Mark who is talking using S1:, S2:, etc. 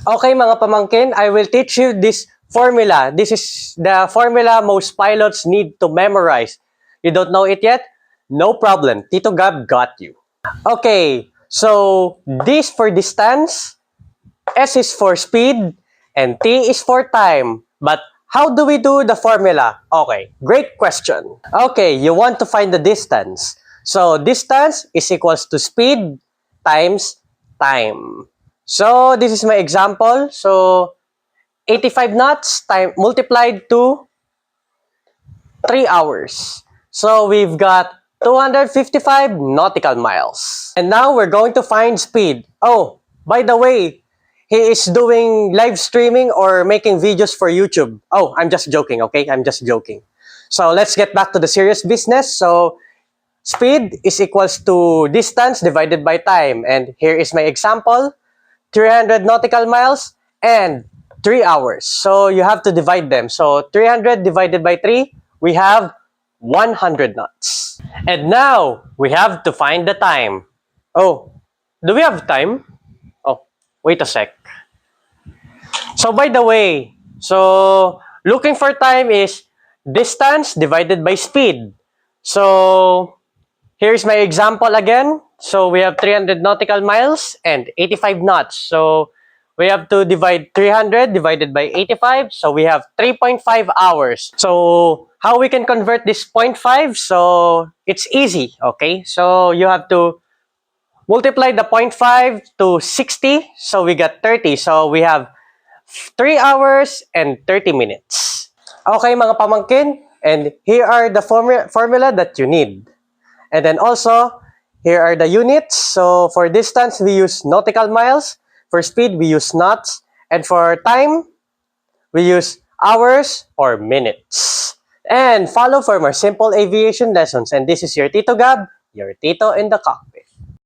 S1: Okay mga pamangkin, I will teach you this formula. This is the formula most pilots need to memorize. You don't know it yet? No problem. Tito Gab got you. Okay, so this for distance, S is for speed, and T is for time. But how do we do the formula? Okay, great question. Okay, you want to find the distance. So distance is equals to speed times time. So this is my example. So 85 knots time multiplied to 3 hours. So we've got 255 nautical miles. And now we're going to find speed. Oh, by the way, he is doing live streaming or making videos for YouTube. Oh, I'm just joking, okay? I'm just joking. So let's get back to the serious business. So speed is equals to distance divided by time. And here is my example. 300 nautical miles and 3 hours. So you have to divide them. So 300 divided by 3, we have 100 knots. And now, we have to find the time. Oh, do we have time? Oh, wait a sec. So by the way, so looking for time is distance divided by speed. So here's my example again. So we have 300 nautical miles and 85 knots. So we have to divide 300 divided by 85. So we have 3.5 hours. So how we can convert this 0.5? So it's easy, okay? So you have to multiply the 0.5 to 60. So we got 30. So we have 3 hours and 30 minutes. Okay mga pamangkin, and here are the formula that you need. And then also, here are the units. So for distance, we use nautical miles. For speed, we use knots. And for time, we use hours or minutes. And follow for more simple aviation lessons. And this is your Tito Gab, your Tito in the cockpit.